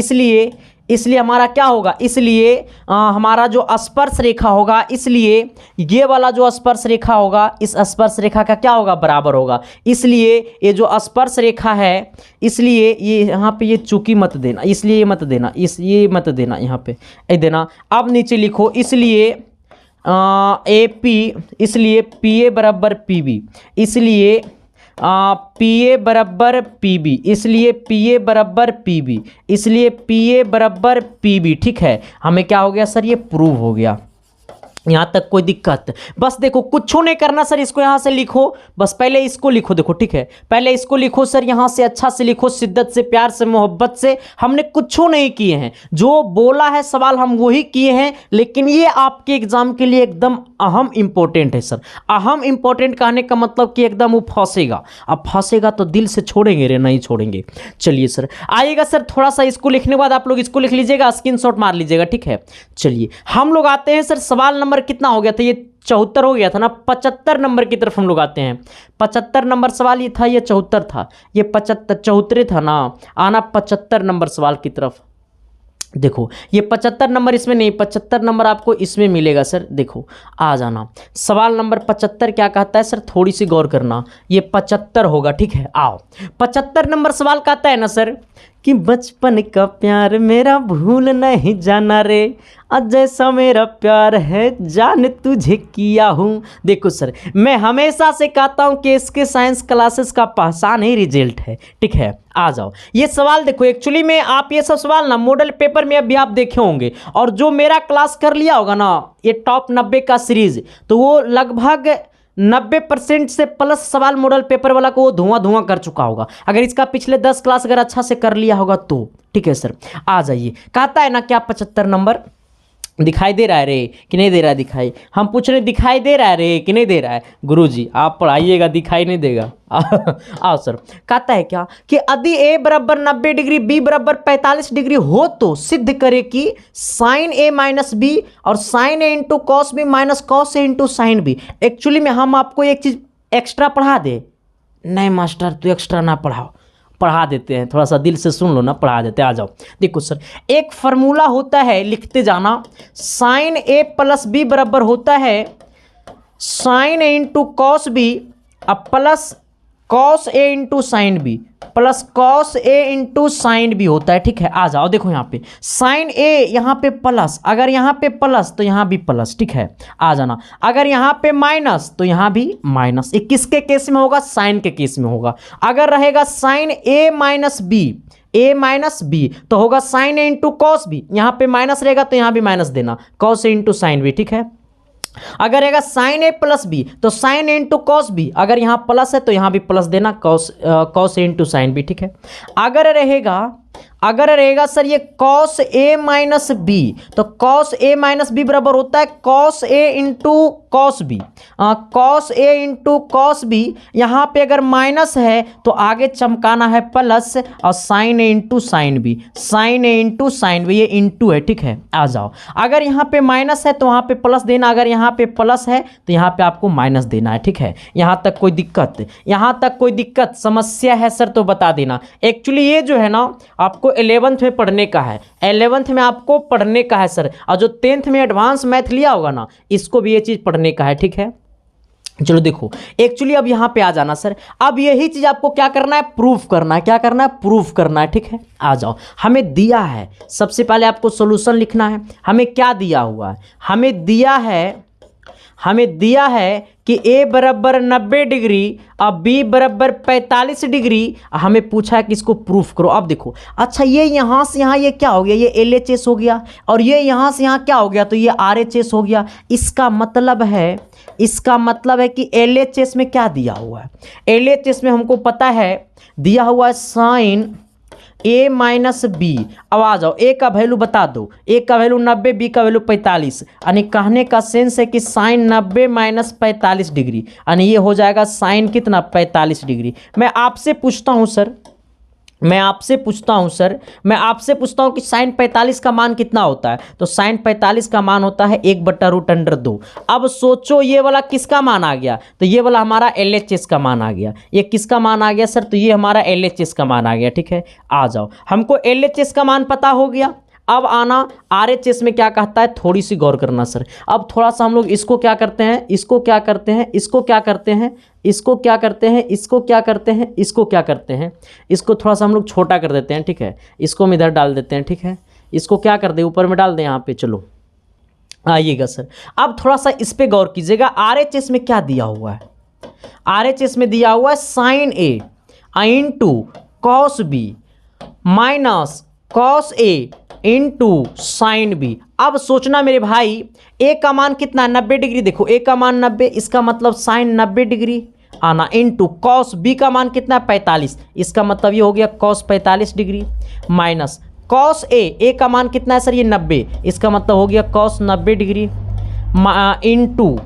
इसलिए हमारा क्या होगा, इसलिए हमारा जो स्पर्श रेखा होगा, इसलिए ये वाला जो स्पर्श रेखा होगा, इस स्पर्श रेखा का क्या होगा, बराबर होगा। इसलिए ये जो स्पर्श रेखा है, इसलिए ये यहाँ पे ये चूकी मत देना, इसलिए ये मत देना, ये मत देना, यहाँ पे ये देना। अब नीचे लिखो, इसलिए AP, इसलिए PA बराबर PB, इसलिए PA बराबर PB, इसलिए PA बराबर PB, इसलिए PA बराबर PB, ठीक है। हमें क्या हो गया सर, ये प्रूव हो गया। यहाँ तक कोई दिक्कत? बस देखो, कुछ नहीं करना सर, इसको यहाँ से लिखो, बस पहले इसको लिखो, देखो ठीक है, पहले इसको लिखो सर, यहाँ से अच्छा से लिखो, शिद्दत से, प्यार से, मोहब्बत से। हमने कुछ नहीं किए हैं, जो बोला है सवाल हम वही किए हैं, लेकिन ये आपके एग्जाम के लिए एकदम अहम इंपॉर्टेंट है सर। अहम इंपॉर्टेंट कहने का मतलब कि एकदम वो फंसेगा, अब फंसेगा तो दिल से छोड़ेंगे रे, नहीं छोड़ेंगे। चलिए सर, आइएगा सर, थोड़ा सा इसको लिखने के बाद आप लोग इसको लिख लीजिएगा, स्क्रीनशॉट मार लीजिएगा, ठीक है। चलिए हम लोग आते हैं सर, सवाल नंबर कितना हो गया था, ये 74 हो गया था ना, 75 नंबर की तरफ हम लोग आते हैं। 75 नंबर सवाल ये था, ये 74 था, ये 75 74 था ना, आना 75 नंबर सवाल की तरफ। देखो ये 75 नंबर इसमें नहीं, 75 नंबर आपको इसमें मिलेगा सर। देखो आ जाना, सवाल नंबर 75 क्या कहता है सर, थोड़ी सी गौर करना, ये 75 होगा, ठीक है। आओ, 75 नंबर सवाल कहता है ना सर कि बचपन का प्यार मेरा भूल नहीं जाना रे, आज जैसा मेरा प्यार है जान तुझे किया हूँ। देखो सर, मैं हमेशा से कहता हूँ कि इसके साइंस क्लासेस का पहचान ही रिजल्ट है, ठीक है। आ जाओ, ये सवाल देखो, एक्चुअली में आप ये सब सवाल ना मॉडल पेपर में अभी आप देखे होंगे, और जो मेरा क्लास कर लिया होगा ना, ये टॉप 90 का सीरीज, तो वो लगभग 90% से प्लस सवाल मॉडल पेपर वाला को वो धुआं कर चुका होगा, अगर इसका पिछले 10 क्लास अगर अच्छा से कर लिया होगा तो, ठीक है सर। आ जाइए, कहता है ना क्या 75 नंबर दिखाई दे रहा है रे कि नहीं दे रहा है दिखाई, हम पूछ रहे दिखाई दे रहा है रे कि नहीं दे रहा है। गुरुजी आप पढ़ाइएगा, दिखाई नहीं देगा। आओ सर, कहता है क्या कि यदि A बराबर 90 डिग्री, B बराबर 45 डिग्री हो तो सिद्ध करे कि साइन A माइनस बी और sine A into cos B minus cos A into sine B. Actually में हम आपको एक चीज़ एक्स्ट्रा पढ़ा दे, नहीं मास्टर तू एक्स्ट्रा ना पढ़ाओ, पढ़ा देते हैं, थोड़ा सा दिल से सुन लो ना, पढ़ा देते हैं। आ जाओ, देखो सर, एक फार्मूला होता है, लिखते जाना, साइन A प्लस बी बराबर होता है sine A into cos B अब plus cos A into sine B plus cos A into sine B होता है, ठीक है। आ जाओ, देखो यहाँ पे साइन A यहाँ पे प्लस, अगर यहाँ पे प्लस तो यहाँ भी प्लस, ठीक है। आ जाना, अगर यहाँ पे माइनस तो यहाँ भी माइनस। ये किसके केस में होगा, साइन के केस में होगा। अगर रहेगा साइन A माइनस बी तो होगा sine A into cos B, यहाँ पे माइनस रहेगा तो यहाँ भी माइनस देना, cos A into sine B, ठीक है। अगर रहेगा साइन A प्लस बी तो sine A into cos B, अगर यहाँ प्लस है तो यहाँ भी प्लस देना, cos A into sine B, ठीक है। अगर रहेगा सर ये कॉस A माइनस बी तो कॉस A माइनस बी बराबर होता है cos A into cos B, cos A into cos B. यहाँ पे अगर माइनस है तो आगे चमकाना है प्लस, और sine A into sine B, sine A into sine B, ये इंटू है, ठीक है। आ जाओ, अगर यहाँ पे माइनस है तो वहाँ पे प्लस देना, अगर यहाँ पे प्लस है तो यहाँ पे आपको माइनस देना है, ठीक है। यहाँ तक कोई दिक्कत समस्या है सर तो बता देना। एक्चुअली ये जो है ना आपको 11th में पढ़ने का है, 11th में आपको पढ़ने का है सर, और जो 10th में एडवांस मैथ लिया होगा ना, इसको भी ये चीज़ पढ़ने का है, ठीक है। चलो देखो, एक्चुअली अब यहाँ पे आ जाना सर। अब यही चीज आपको क्या करना है, प्रूफ करना है। क्या करना है, प्रूफ करना है। ठीक है, आ जाओ। हमें दिया है, सबसे पहले आपको सॉल्यूशन लिखना है। हमें क्या दिया हुआ है, हमें दिया है कि a बराबर 90 डिग्री और b बराबर 45 डिग्री। हमें पूछा है कि इसको प्रूफ करो। अब देखो, अच्छा ये यहाँ से यहाँ ये क्या हो गया, ये LHS हो गया, और ये यहाँ से यहाँ क्या हो गया, तो ये RHS हो गया। इसका मतलब है कि LHS में क्या दिया हुआ है, LHS में हमको पता है दिया हुआ है साइन a माइनस बी। अब आ जाओ, a का वैल्यू बता दो, a का वैल्यू 90, b का वैल्यू 45। यानी कहने का सेंस है कि साइन 90 माइनस 45 डिग्री, यानी ये हो जाएगा साइन कितना, 45 डिग्री। मैं आपसे पूछता हूँ सर कि साइन 45 का मान कितना होता है, तो साइन 45 का मान होता है 1/√2। अब सोचो ये वाला किसका मान आ गया, तो ये वाला हमारा LHS का मान आ गया। ये किसका मान आ गया सर, तो ये हमारा LHS का मान आ गया। ठीक है, आ जाओ, हमको LHS का मान पता हो गया। अब आना RHS में क्या कहता है, थोड़ी सी गौर करना सर। अब थोड़ा सा हम लोग इसको क्या करते हैं, इसको क्या करते हैं, इसको थोड़ा सा हम लोग छोटा कर देते हैं। ठीक है, इसको हम इधर डाल देते हैं। ठीक है, इसको क्या कर दे, ऊपर में डाल दें यहाँ पे। चलो आइएगा सर, अब थोड़ा सा इस पे गौर कीजिएगा। RHS में क्या दिया हुआ है, RHS में दिया हुआ है sine A into cos B minus cos A into sine B। अब सोचना मेरे भाई, A का मान कितना, 90 डिग्री। देखो A का मान 90, इसका मतलब साइन 90 डिग्री आना, इंटू कॉस B का मान कितना, 45, इसका मतलब ये हो गया cos 45 degree, minus cos A का मान कितना है सर, ये 90, इसका मतलब हो गया cos 90 degree, into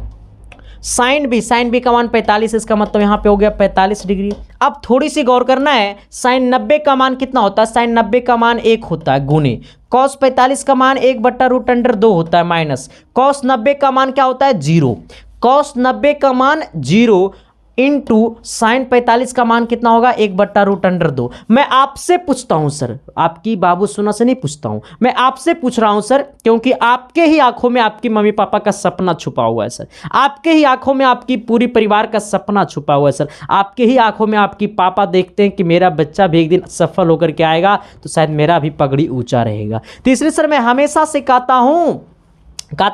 sine B का मान 45, इसका मतलब यहाँ पे हो गया 45 डिग्री। अब थोड़ी सी गौर करना है, साइन 90 का मान कितना होता है, साइन 90 का मान 1 होता है, गुने कॉस 45 का मान 1/√2 होता है, माइनस कॉस 90 का मान क्या होता है, 0। कॉस 90 का मान 0 इंटू साइन 45 का मान कितना होगा, 1/√2। मैं आपसे पूछता हूं सर, आपकी बाबू सोना से नहीं पूछता हूं, मैं आपसे पूछ रहा हूं सर, क्योंकि आपके ही आंखों में आपकी मम्मी पापा का सपना छुपा हुआ है सर, आपके ही आंखों में आपकी पूरी परिवार का सपना छुपा हुआ है सर, आपके ही आंखों में आपकी पापा देखते हैं कि मेरा बच्चा भी एक दिन सफल होकर के आएगा तो शायद मेरा भी पगड़ी ऊंचा रहेगा। तीसरी सर, मैं हमेशा से कहता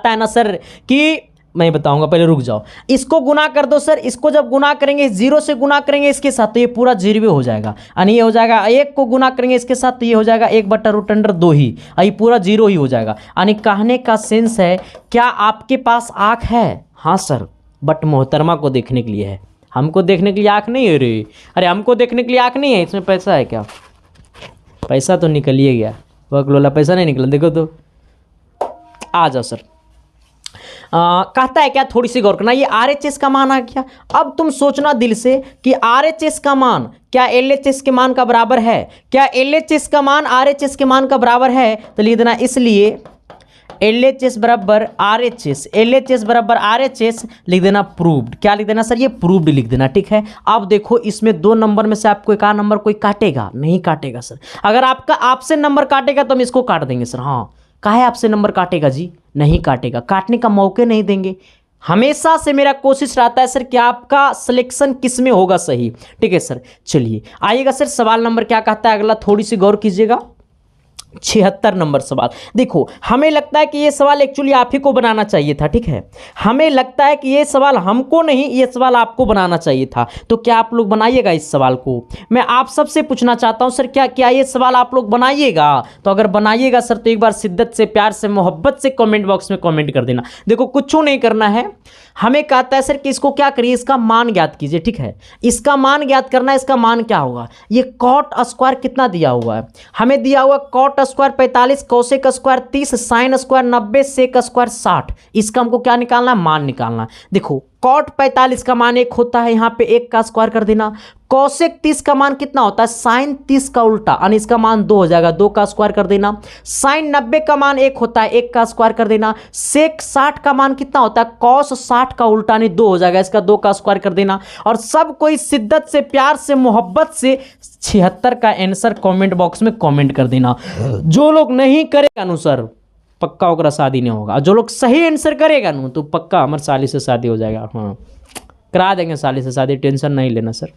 है ना सर कि मैं बताऊंगा, पहले रुक जाओ, इसको गुना कर दो सर। इसको जब गुना करेंगे, 0 से गुना करेंगे इसके साथ, तो ये पूरा 0 हो जाएगा, यानी ये हो जाएगा 1 को गुना करेंगे इसके साथ, तो ये हो जाएगा 1/√2 ही, ये पूरा 0 ही हो जाएगा। यानी कहने का सेंस है, क्या आपके पास आँख है, हाँ सर, बट मोहतरमा को देखने के लिए है, हमको देखने के लिए आँख नहीं है रे, अरे हमको देखने के लिए आँख नहीं है, इसमें पैसा है क्या, पैसा तो निकलिए गया, वकलोला पैसा नहीं निकला, देखो तो। आ जाओ सर, कहता है क्या, थोड़ी सी गौर करना, ये RHS का मान आ गया। अब तुम सोचना दिल से कि RHS का मान क्या LHS के मान का बराबर है, क्या LHS का मान RHS के मान का बराबर है, तो लिख देना, इसलिए LHS बराबर RHS लिख देना, प्रूव्ड। क्या लिख देना सर, ये प्रूव्ड लिख देना। ठीक है, अब देखो इसमें 2 नंबर में से आपको एक नंबर कोई काटेगा, नहीं काटेगा सर। अगर आपका आपसे नंबर काटेगा तो हम इसको काट देंगे सर। हाँ, काहे आपसे नंबर काटेगा जी, नहीं काटेगा, काटने का मौके नहीं देंगे। हमेशा से मेरा कोशिश रहता है सर कि आपका सिलेक्शन किस में होगा सही। ठीक है सर, चलिए आइएगा सर, सवाल नंबर क्या कहता है अगला, थोड़ी सी गौर कीजिएगा। 76 नंबर सवाल। देखो, हमें लगता है कि ये सवाल एक्चुअली आप ही को बनाना चाहिए था। ठीक है, हमें लगता है कि ये सवाल हमको नहीं, ये सवाल आपको बनाना चाहिए था। तो क्या आप लोग बनाइएगा इस सवाल को? मैं आप सबसे पूछना चाहता हूं सर, क्या ये सवाल आप लोग बनाइएगा? तो अगर बनाइएगा सर तो एक बार शिद्दत से, प्यार से, मोहब्बत से कमेंट बॉक्स में कमेंट कर देना। देखो, कुछ नहीं करना है, हमें कहता है सर कि इसको क्या करिए, इसका मान ज्ञात कीजिए। ठीक है, इसका मान ज्ञात करना है। इसका मान क्या होगा, ये कॉट स्क्वायर कितना दिया हुआ है, हमें दिया हुआ cot square 45, cosec square 30, sine square 90, sec square 60। इसका हमको क्या निकालना है, मान निकालना है। देखो, कॉट 45 का मान 1 होता है, यहाँ पे 1 का स्क्वायर कर देना। कोसेक 30 का मान कितना होता है, साइन 30 का उल्टा, यानी इसका मान 2 हो जाएगा, 2 का स्क्वायर कर देना। साइन 90 का मान 1 होता है, 1 का स्क्वायर कर देना। सेक 60 का मान कितना होता है, कॉस 60 का उल्टा, यानी 2 हो जाएगा, इसका 2 का स्क्वायर कर देना। और सब कोई शिद्दत से, प्यार से, मोहब्बत से 76 का आंसर कमेंट बॉक्स में कमेंट कर देना। जो लोग नहीं करेगा नु सर, पक्का ओकरा शादी नहीं होगा। जो लोग सही आंसर करेगा नु तो पक्का हमारे साली से शादी हो जाएगा। हाँ, करा देंगे साली से शादी, टेंशन नहीं लेना सर।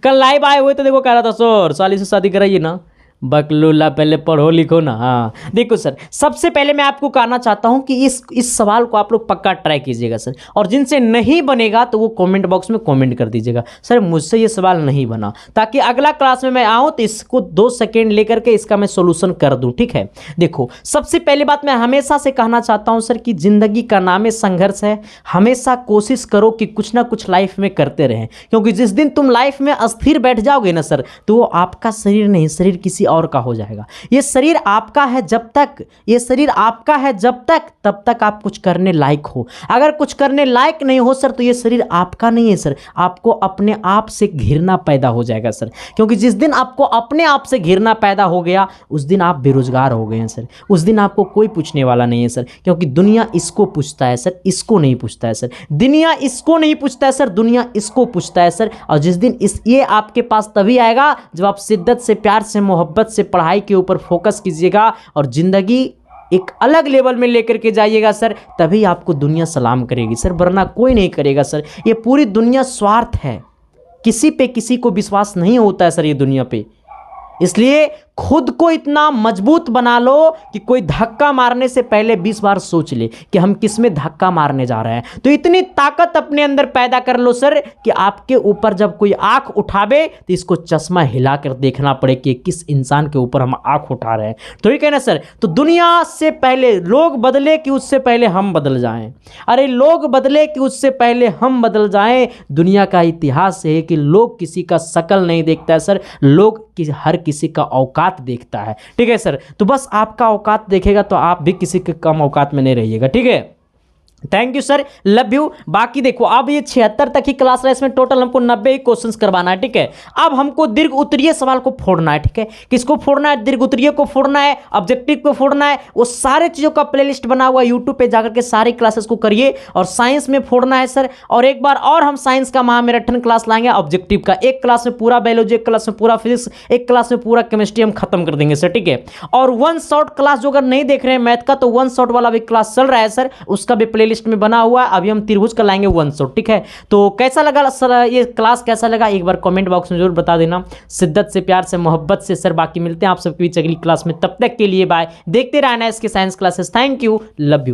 कल लाइव आए हुए तो देखो कह रहा था सर साली से शादी कराइए ना, बकलूला पहले पढ़ो लिखो ना। हाँ देखो सर, सबसे पहले मैं आपको कहना चाहता हूं कि इस सवाल को आप लोग पक्का ट्राई कीजिएगा सर, और जिनसे नहीं बनेगा तो वो कमेंट बॉक्स में कमेंट कर दीजिएगा सर मुझसे ये सवाल नहीं बना, ताकि अगला क्लास में मैं आऊँ तो इसको 2 सेकेंड लेकर के इसका मैं सोल्यूशन कर दूँ। ठीक है, देखो सबसे पहली बात मैं हमेशा से कहना चाहता हूँ सर कि जिंदगी का नाम है संघर्ष है। हमेशा कोशिश करो कि कुछ ना कुछ लाइफ में करते रहें, क्योंकि जिस दिन तुम लाइफ में अस्थिर बैठ जाओगे ना सर, तो वो आपका शरीर नहीं, शरीर किसी और का हो जाएगा। ये शरीर आपका है जब तक, ये शरीर आपका है जब तक, तब तक आप कुछ करने लायक हो। अगर कुछ करने लायक नहीं हो सर, तो ये शरीर आपका नहीं है सर, आपको अपने आप से घिरना पैदा हो जाएगा सर। क्योंकि जिस दिन आपको अपने आप से घिरना पैदा हो गया, उस दिन आप बेरोजगार हो गए हैं सर, उस दिन आपको कोई पूछने वाला नहीं है सर। क्योंकि दुनिया इसको पूछता है सर, इसको नहीं पूछता है सर। दुनिया इसको नहीं पूछता है सर, दुनिया इसको पूछता है सर। और जिस दिन ये आपके पास तभी आएगा जब आप शिद्दत से, प्यार से, मोहब्बत से पढ़ाई के ऊपर फोकस कीजिएगा और जिंदगी एक अलग लेवल में लेकर के जाइएगा सर, तभी आपको दुनिया सलाम करेगी सर, वरना कोई नहीं करेगा सर। ये पूरी दुनिया स्वार्थ है, किसी पे किसी को विश्वास नहीं होता है सर ये दुनिया पे। इसलिए खुद को इतना मजबूत बना लो कि कोई धक्का मारने से पहले 20 बार सोच ले कि हम किस में धक्का मारने जा रहे हैं। तो इतनी ताकत अपने अंदर पैदा कर लो सर कि आपके ऊपर जब कोई आंख उठावे तो इसको चश्मा हिलाकर देखना पड़े कि किस इंसान के ऊपर हम आंख उठा रहे हैं। तो ये कहना सर, तो दुनिया से पहले लोग बदले कि उससे पहले हम बदल जाएं। अरे लोग बदले कि उससे पहले हम बदल जाएं। दुनिया का इतिहास है कि लोग किसी का शकल नहीं देखता है सर, लोग हर किसी का औकात देखता है। ठीक है सर, तो बस आपका औकात देखेगा तो आप भी किसी के कम औकात में नहीं रहिएगा। ठीक है, thank you sir, love you. बाकी देखो अब ये 76 तक ही क्लास है, इसमें टोटल हमको 90 ही क्वेश्चंस करवाना है। ठीक है, अब हमको दीर्घ उत्तरीय सवाल को फोड़ना है। ठीक है, किसको फोड़ना है? दीर्घ उत्तरीय को फोड़ना है, ऑब्जेक्टिव को फोड़ना है। वो सारे चीज़ों का प्लेलिस्ट बना हुआ है यूट्यूब पे, जाकर के सारी क्लासेस को करिए। और साइंस में फोड़ना है सर, और एक बार और हम साइंस का महामैराथन क्लास लाएंगे ऑब्जेक्टिव का। एक क्लास में पूरा बायोलॉजी, एक क्लास में पूरा फिजिक्स, एक क्लास में पूरा केमिस्ट्री हम खत्म कर देंगे सर। ठीक है, और 1 शॉट क्लास जो अगर नहीं देख रहे हैं मैथ का, तो 1 शॉट वाला भी क्लास चल रहा है सर, उसका भी प्लेलिस्ट में बना हुआ है। अभी हम त्रिभुज का लाएंगे 1 शॉट। ठीक है, तो कैसा लगा सर ये क्लास, कैसा लगा एक बार कमेंट बॉक्स में जरूर बता देना, शिद्दत से, प्यार से, मोहब्बत से सर। बाकी मिलते हैं आप सबके बीच अगली क्लास में, तब तक के लिए बाय। देखते रहना इसके science classes. Thank you, love you.